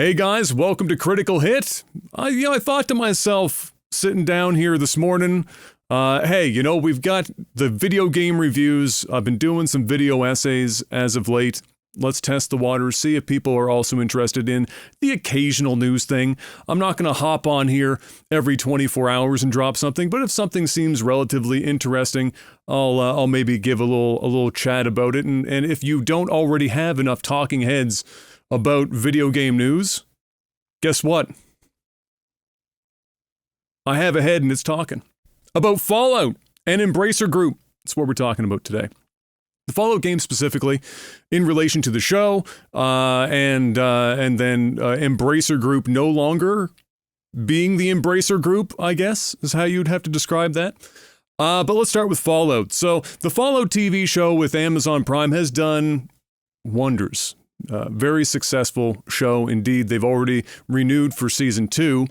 Hey guys, welcome to Critical Hit. I thought to myself, sitting down here this morning, we've got the video game reviews. I've been doing some video essays as of late. Let's test the waters, see if people are also interested in the occasional news thing. I'm not going to hop on here every 24 hours and drop something, but if something seems relatively interesting, I'll maybe give a little chat about it. And if you don't already have enough talking heads about video game news, guess what? I have a head and it's talking about Fallout and Embracer Group. That's what we're talking about today. The Fallout game specifically in relation to the show, and then Embracer Group no longer being the Embracer Group, I guess, is how you'd have to describe that. But let's start with Fallout. So the Fallout TV show with Amazon Prime has done wonders. Very successful show indeed. They've already renewed for season 2.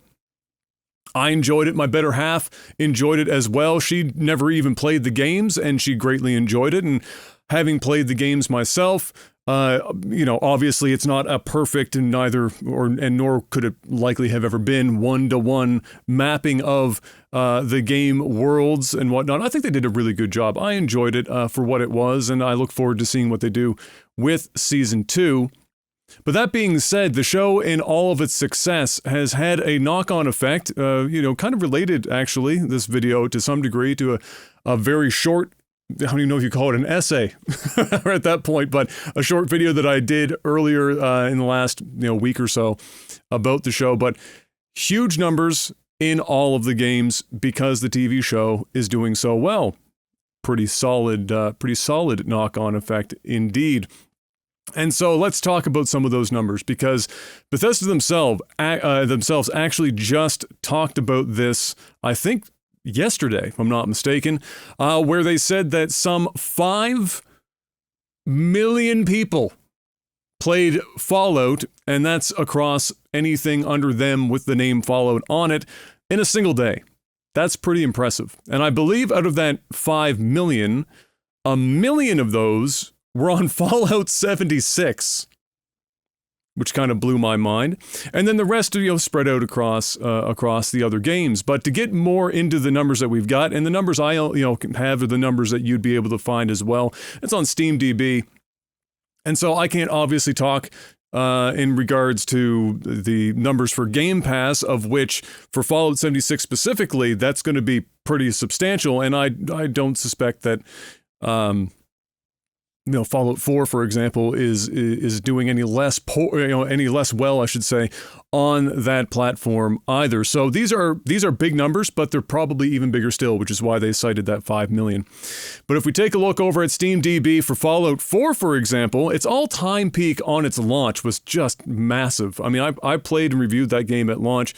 I enjoyed it. My better half enjoyed it as well. She never even played the games, and she greatly enjoyed it. And having played the games myself, obviously it's not a perfect and nor could it likely have ever been one-to-one mapping of the game worlds and whatnot. I think they did a really good job. I enjoyed it for what it was, and I look forward to seeing what they do with season 2. But that being said, the show in all of its success has had a knock-on effect, kind of related, actually, this video to some degree to a very short, I don't even know if you call it an essay at that point, but a short video that I did earlier in the last week or so about the show. But huge numbers in all of the games because the TV show is doing so well. Pretty solid knock-on effect indeed. And so let's talk about some of those numbers, because Bethesda themselves actually just talked about this, I think, yesterday, if I'm not mistaken, where they said that some 5 million people played Fallout, and that's across anything under them with the name Fallout on it, in a single day. That's pretty impressive. And I believe out of that 5 million, 1 million of those were on Fallout 76, which kind of blew my mind. And then the rest spread out across the other games. But to get more into the numbers that we've got, and the numbers I have are the numbers that you'd be able to find as well. It's on SteamDB. And so I can't obviously talk in regards to the numbers for Game Pass, of which for Fallout 76 specifically, that's going to be pretty substantial. And I don't suspect that Fallout 4, for example, is doing any less well, I should say, on that platform either. So these are big numbers, but they're probably even bigger still, which is why they cited that 5 million. But if we take a look over at SteamDB for Fallout 4, for example, its all-time peak on its launch was just massive. I mean, I played and reviewed that game at launch.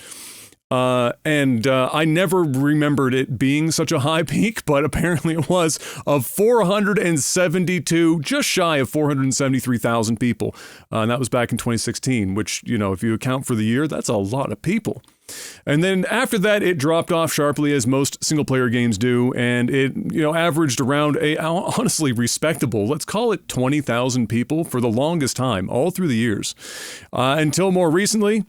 And I never remembered it being such a high peak, but apparently it was, of 472, just shy of 473,000 people. And that was back in 2016, which, if you account for the year, that's a lot of people. And then after that, it dropped off sharply, as most single-player games do, and it, averaged around a honestly respectable, let's call it 20,000 people for the longest time, all through the years. Until more recently,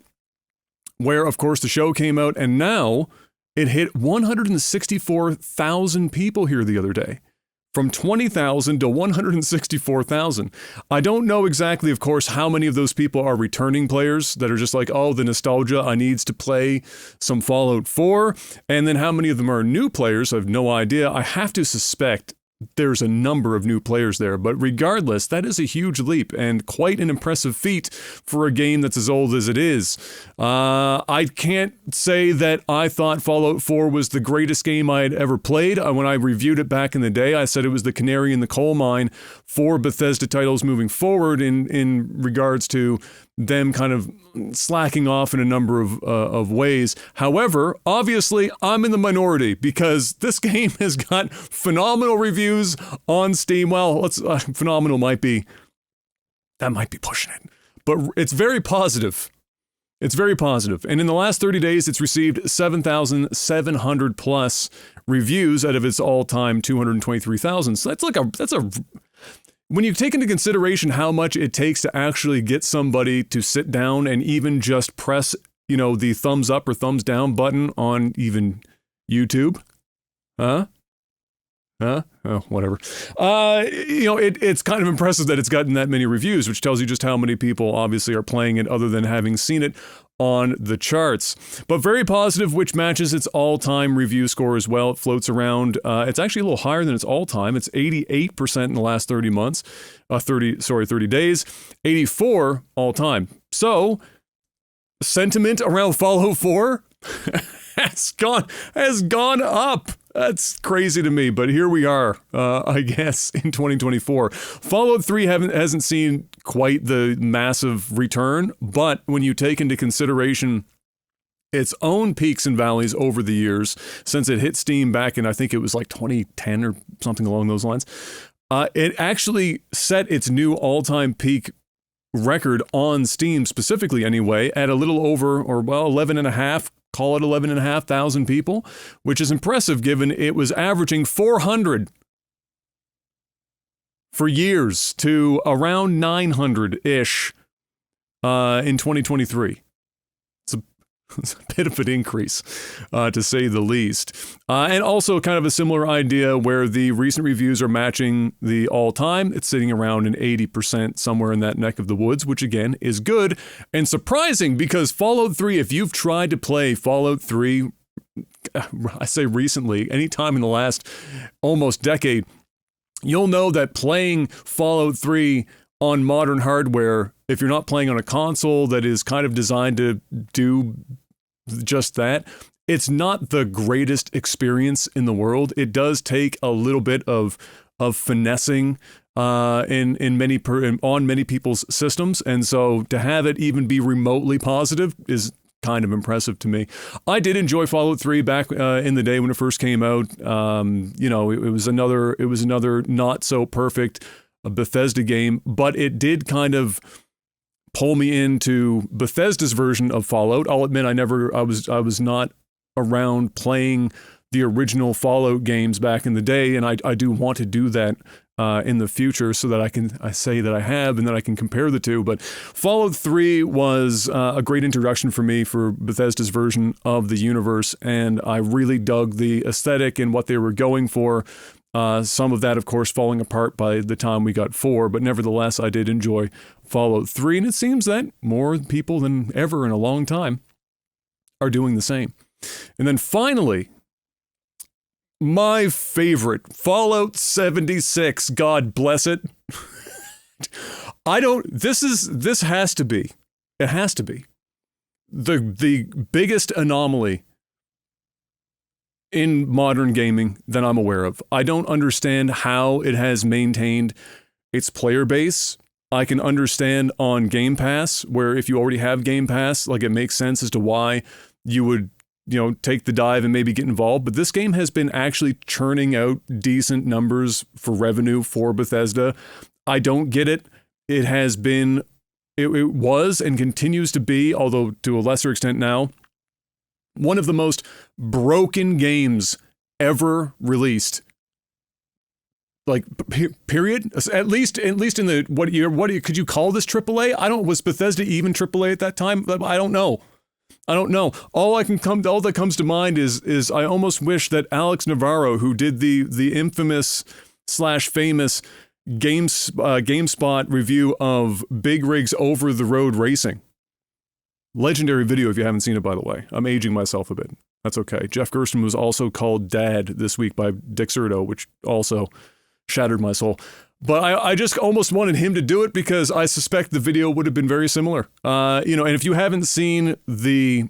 where, of course, the show came out, and now it hit 164,000 people here the other day. From 20,000 to 164,000. I don't know exactly, of course, how many of those people are returning players that are just like, oh, the nostalgia, I needs to play some Fallout 4. And then how many of them are new players, I have no idea. I have to suspect there's a number of new players there, but regardless, that is a huge leap and quite an impressive feat for a game that's as old as it is. I can't say that I thought Fallout 4 was the greatest game I had ever played. When I reviewed it back in the day, I said it was the canary in the coal mine for Bethesda titles moving forward in regards to them kind of slacking off in a number of ways. However, obviously, I'm in the minority because this game has got phenomenal reviews on Steam. Well, phenomenal might be pushing it, but it's very positive. It's very positive. And in the last 30 days, it's received 7,700 plus reviews out of its all-time 223,000. So that's when you take into consideration how much it takes to actually get somebody to sit down and even just press, the thumbs up or thumbs down button on even YouTube, Oh, whatever. It's kind of impressive that it's gotten that many reviews, which tells you just how many people obviously are playing it other than having seen it on the charts. But very positive, which matches its all-time review score as well. It floats around. It's actually a little higher than its all-time. It's 88% in the last 30 months. 30 days. 84 all-time. So, sentiment around Fallout 4 has gone up. That's crazy to me, but here we are, I guess, in 2024. Fallout 3 hasn't seen quite the massive return, but when you take into consideration its own peaks and valleys over the years, since it hit Steam back in, I think it was like 2010 or something along those lines, it actually set its new all-time peak record on Steam specifically anyway, at a little over, 11.5, call it 11,500 people, which is impressive given it was averaging 400 for years to around 900-ish in 2023. It's a bit of an increase, to say the least. And also kind of a similar idea where the recent reviews are matching the all-time. It's sitting around an 80% somewhere in that neck of the woods, which again is good and surprising because Fallout 3, if you've tried to play Fallout 3, I say recently, anytime in the last almost decade, you'll know that playing Fallout 3 on modern hardware, if you're not playing on a console that is kind of designed to do just that, it's not the greatest experience in the world. It does take a little bit of finessing on many people's systems, and so to have it even be remotely positive is kind of impressive to me. I did enjoy Fallout 3 back in the day when it first came out. It was another not so perfect Bethesda game, but it did kind of pull me into Bethesda's version of Fallout. I'll admit I was not around playing the original Fallout games back in the day, and I do want to do that in the future so that I say that I have and that I can compare the two. But Fallout 3 was a great introduction for me for Bethesda's version of the universe, and I really dug the aesthetic and what they were going for. Some of that, of course, falling apart by the time we got 4, but nevertheless, I did enjoy Fallout 3, and it seems that more people than ever in a long time are doing the same. And then finally, my favorite, Fallout 76, God bless it. This has to be, it has to be the biggest anomaly in modern gaming that I'm aware of. I don't understand how it has maintained its player base. I can understand on Game Pass, where if you already have Game Pass, like it makes sense as to why you would, take the dive and maybe get involved. But this game has been actually churning out decent numbers for revenue for Bethesda. I don't get it. It was and continues to be, although to a lesser extent now, one of the most broken games ever released. Like, period. At least in the what year? Could you call this AAA? Was Bethesda even AAA at that time? I don't know. All that comes to mind is I almost wish that Alex Navarro, who did the infamous / famous GameSpot review of Big Rig's Over the Road Racing. Legendary video if you haven't seen it, by the way. I'm aging myself a bit. That's okay. Jeff Gerstmann was also called Dad this week by Dick Serto, which also shattered my soul. But I just almost wanted him to do it because I suspect the video would have been very similar. And if you haven't seen the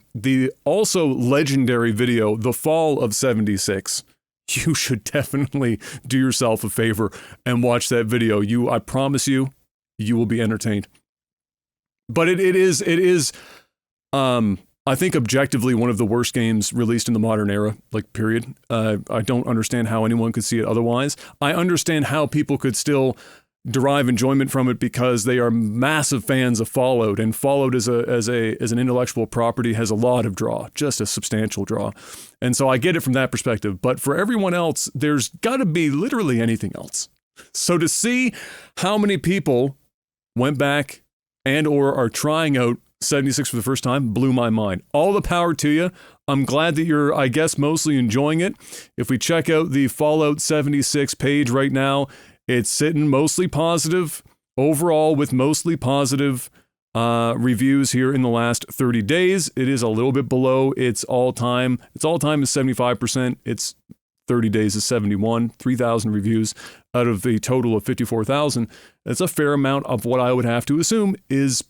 also legendary video, The Fall of 76, you should definitely do yourself a favor and watch that video. I promise you will be entertained. But it is I think objectively one of the worst games released in the modern era, like period. I don't understand how anyone could see it otherwise. I understand how people could still derive enjoyment from it because they are massive fans of Fallout, and Fallout as an intellectual property has a lot of draw, just a substantial draw. And so I get it from that perspective. But for everyone else, there's got to be literally anything else. So to see how many people went back and or are trying out 76 for the first time blew my mind. All the power to you. I'm glad that you're, I guess, mostly enjoying it. If we check out the Fallout 76 page right now, it's sitting mostly positive overall with mostly positive reviews here in the last 30 days. It is a little bit below its all-time. Its all-time is 75%. Its 30 days is 71, 3,000 reviews out of the total of 54,000. That's a fair amount of what I would have to assume is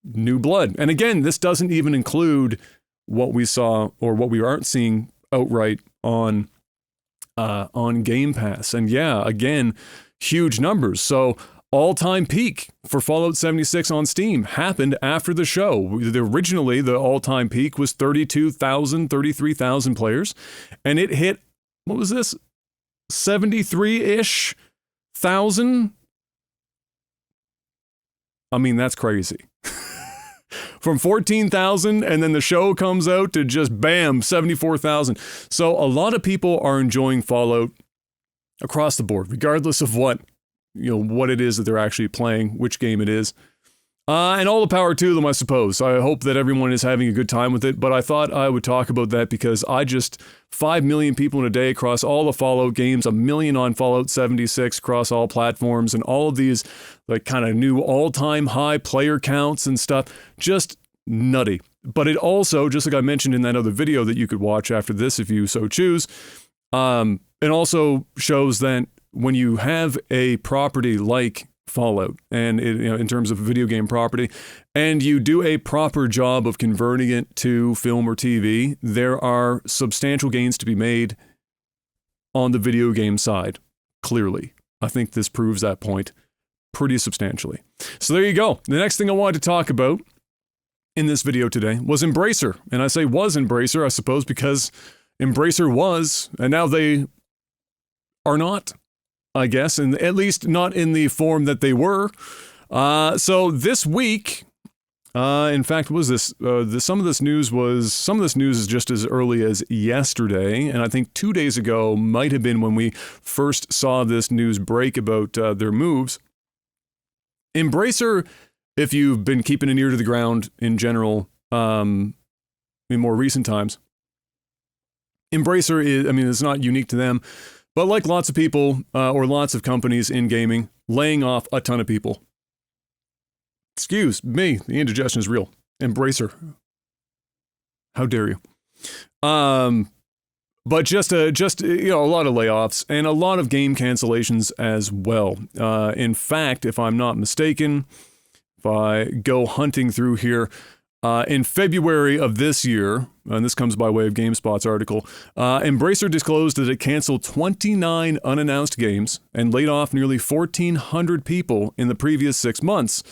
new blood. And again, this doesn't even include what we saw or what we aren't seeing outright on Game Pass. And yeah, again, huge numbers. So all-time peak for Fallout 76 on Steam happened after the show. Originally, the all-time peak was 32,000, 33,000 players, and it hit, what was this? 73-ish thousand? I mean, that's crazy. From 14,000, and then the show comes out to just bam, 74,000. So a lot of people are enjoying Fallout across the board, regardless of what it is that they're actually playing, which game it is. And all the power to them, I suppose. I hope that everyone is having a good time with it, but I thought I would talk about that because 5 million people in a day across all the Fallout games, 1 million on Fallout 76 across all platforms, and all of these like kind of new all-time high player counts and stuff, just nutty. But it also, just like I mentioned in that other video that you could watch after this if you so choose, it also shows that when you have a property like Fallout, and in terms of video game property, and you do a proper job of converting it to film or TV, there are substantial gains to be made on the video game side, clearly. I think this proves that point pretty substantially. So there you go. The next thing I wanted to talk about in this video today was Embracer. And I say was Embracer, I suppose, because Embracer was, and now they are not, I guess, and at least not in the form that they were. So this week, in fact, what was this? Some of this news is just as early as yesterday, and I think 2 days ago might have been when we first saw this news break about their moves. Embracer, if you've been keeping an ear to the ground in general, in more recent times, Embracer is, it's not unique to them, but like lots of people, or lots of companies in gaming, laying off a ton of people. Excuse me, the indigestion is real. Embracer. How dare you? But just a lot of layoffs and a lot of game cancellations as well. In fact, if I'm not mistaken, if I go hunting through here, in February of this year, and this comes by way of GameSpot's article, Embracer disclosed that it canceled 29 unannounced games and laid off nearly 1,400 people in the previous 6 months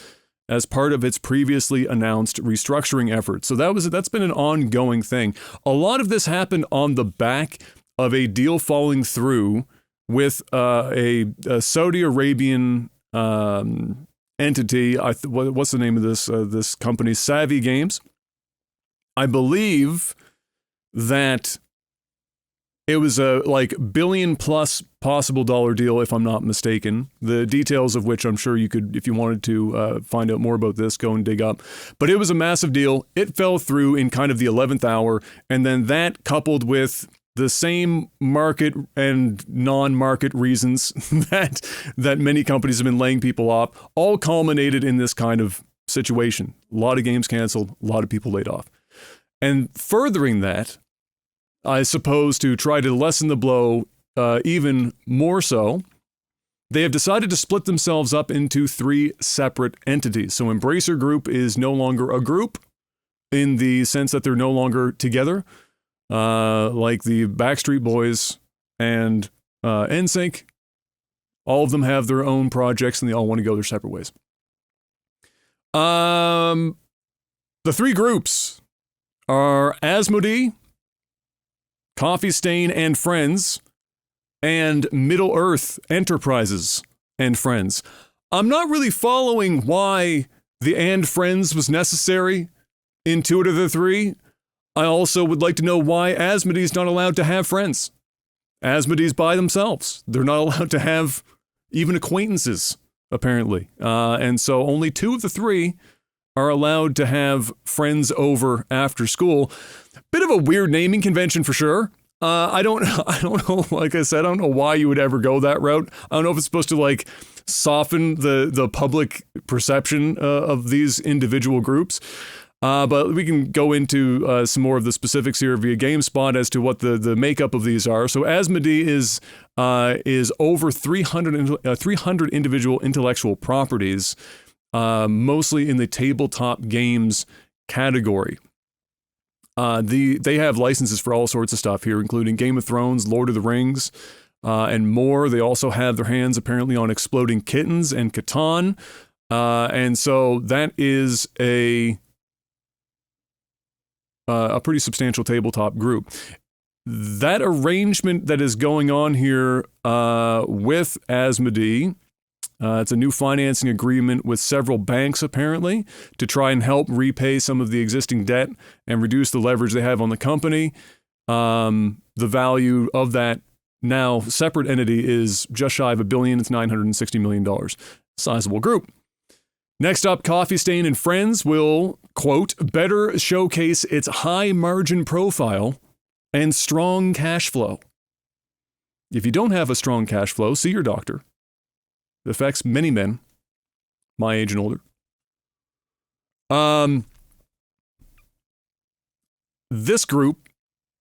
as part of its previously announced restructuring efforts. So that's been an ongoing thing. A lot of this happened on the back of a deal falling through with a Saudi Arabian entity. What's the name of this company? Savvy Games. I believe that it was a billion plus possible dollar deal, if I'm not mistaken. The details of which I'm sure you could, if you wanted to find out more about this, go and dig up. But it was a massive deal. It fell through in kind of the 11th hour, and then that coupled with the same market and non-market reasons that many companies have been laying people off, all culminated in this kind of situation. A lot of games canceled, a lot of people laid off. And furthering that, I suppose to try to lessen the blow even more so, they have decided to split themselves up into 3 separate entities. So Embracer Group is no longer a group in the sense that they're no longer together. Like the Backstreet Boys and NSYNC, all of them have their own projects and they all want to go their separate ways. The 3 groups are Asmodee, Coffee Stain and Friends, and Middle Earth Enterprises and Friends. I'm not really following why the and Friends was necessary in 2 out of the 3. I also would like to know why Asmodee's not allowed to have friends. Asmodee's by themselves. They're not allowed to have even acquaintances, apparently. And so only 2 of the 3 are allowed to have friends over after school. Bit of a weird naming convention for sure. I don't know. Like I said, I don't know why you would ever go that route. I don't know if it's supposed to like soften the public perception of these individual groups. But we can go into some more of the specifics here via GameSpot as to what the makeup of these are. So Asmodee is over 300 individual intellectual properties, mostly in the tabletop games category. They have licenses for all sorts of stuff here, including Game of Thrones, Lord of the Rings, and more. They also have their hands apparently on Exploding Kittens and Catan. And so that is a pretty substantial tabletop group. That arrangement that is going on here with Asmodee, it's a new financing agreement with several banks, apparently, to try and help repay some of the existing debt and reduce the leverage they have on the company. The value of that now separate entity is just shy of $1 billion. It's $960 million. Sizable group. Next up, Coffee Stain and Friends will, quote, better showcase its high margin profile and strong cash flow. If you don't have a strong cash flow, see your doctor. It affects many men, my age and older. This group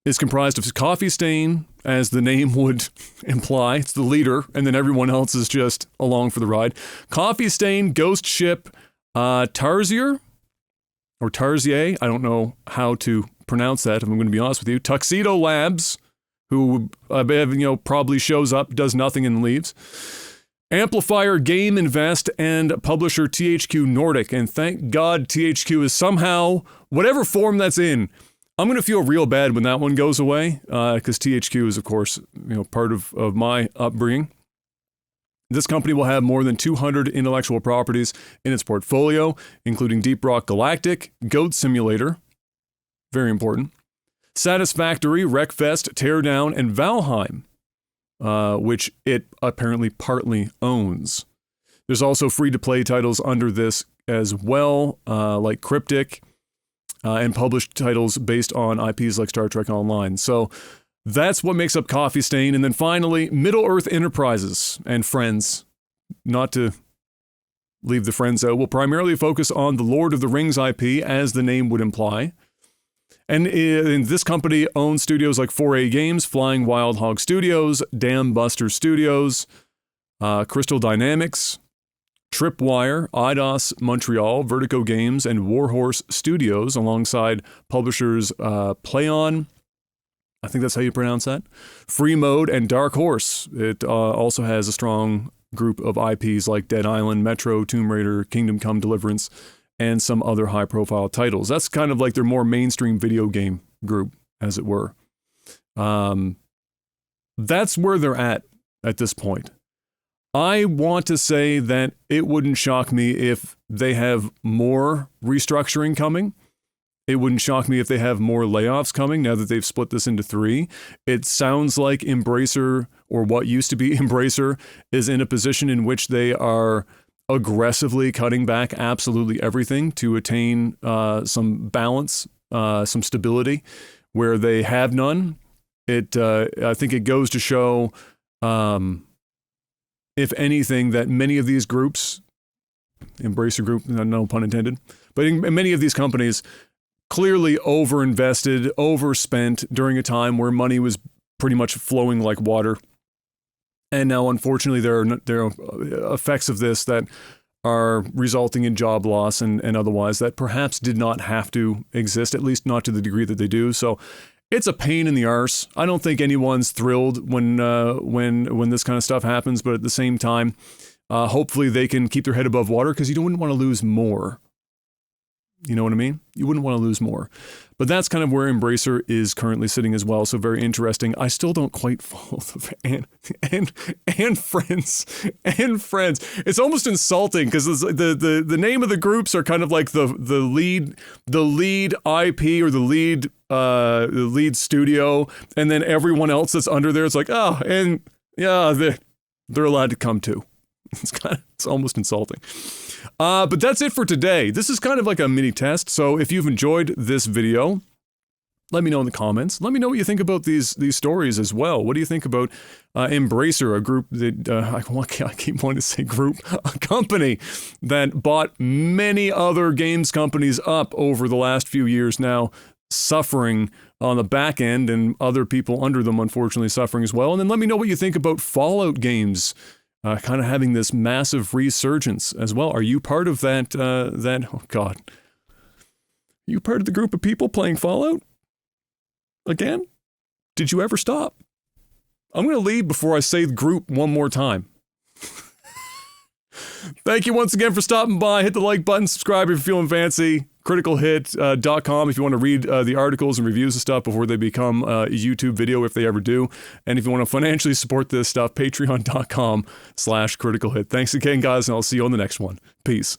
is comprised of Coffee Stain, as the name would imply. It's the leader, and then everyone else is just along for the ride. Coffee Stain, Ghost Ship, Tarsier, or Tarsier, I don't know how to pronounce that, if I'm going to be honest with you. Tuxedo Labs, who probably shows up, does nothing, and leaves. Amplifier Game Invest, and publisher THQ Nordic. And thank God THQ is somehow, whatever form that's in, I'm going to feel real bad when that one goes away, because THQ is, of course, part of my upbringing. This company will have more than 200 intellectual properties in its portfolio, including Deep Rock Galactic, Goat Simulator, very important, Satisfactory, Wreckfest, Teardown, and Valheim, which it apparently partly owns. There's also free-to-play titles under this as well, like Cryptic, and published titles based on IPs like Star Trek Online. So that's what makes up Coffee Stain. And then finally, Middle-earth Enterprises and Friends, not to leave the Friends out, will primarily focus on the Lord of the Rings IP, as the name would imply. And this company owns studios like 4A Games, Flying Wild Hog Studios, Dam Buster Studios, Crystal Dynamics, Tripwire, Eidos Montreal, Vertigo Games, and Warhorse Studios, alongside publishers PlayOn, I think that's how you pronounce that, Free Mode, and Dark Horse. It also has a strong group of IPs like Dead Island, Metro, Tomb Raider, Kingdom Come Deliverance, and some other high-profile titles. That's kind of like their more mainstream video game group, as it were. That's where they're at this point. I want to say that it wouldn't shock me if they have more restructuring coming. It wouldn't shock me if they have more layoffs coming now that they've split this into 3. It sounds like Embracer, or what used to be Embracer, is in a position in which they are aggressively cutting back absolutely everything to attain some balance, some stability where they have none. I think it goes to show, if anything, that many of these groups, Embracer Group, no pun intended, but in many of these companies clearly overinvested, overspent during a time where money was pretty much flowing like water. And now, unfortunately, there are effects of this that are resulting in job loss and otherwise that perhaps did not have to exist, at least not to the degree that they do. So it's a pain in the arse. I don't think anyone's thrilled when this kind of stuff happens, but at the same time, hopefully they can keep their head above water, because you wouldn't want to lose more. You know what I mean? You wouldn't want to lose more. But that's kind of where Embracer is currently sitting as well. So very interesting. I still don't quite follow and Friends. It's almost insulting, because the name of the groups are kind of like the lead IP, or the lead studio, and then everyone else that's under there, it's like, oh, and yeah, they're allowed to come too. It's almost insulting. But that's it for today. This is kind of like a mini test. So if you've enjoyed this video, let me know in the comments. Let me know what you think about these stories as well. What do you think about Embracer, a group that, I keep wanting to say group, a company that bought many other games companies up over the last few years now, suffering on the back end and other people under them, unfortunately, suffering as well. And then let me know what you think about Fallout games kind of having this massive resurgence as well. Are you part of that, oh God. Are you part of the group of people playing Fallout? Again? Did you ever stop? I'm going to leave before I say the group one more time. Thank you once again for stopping by. Hit the like button, subscribe if you're feeling fancy. Criticalhit.com if you want to read the articles and reviews and stuff before they become a YouTube video, if they ever do. And if you want to financially support this stuff, patreon.com/criticalhit. Thanks again, guys, and I'll see you on the next one. Peace.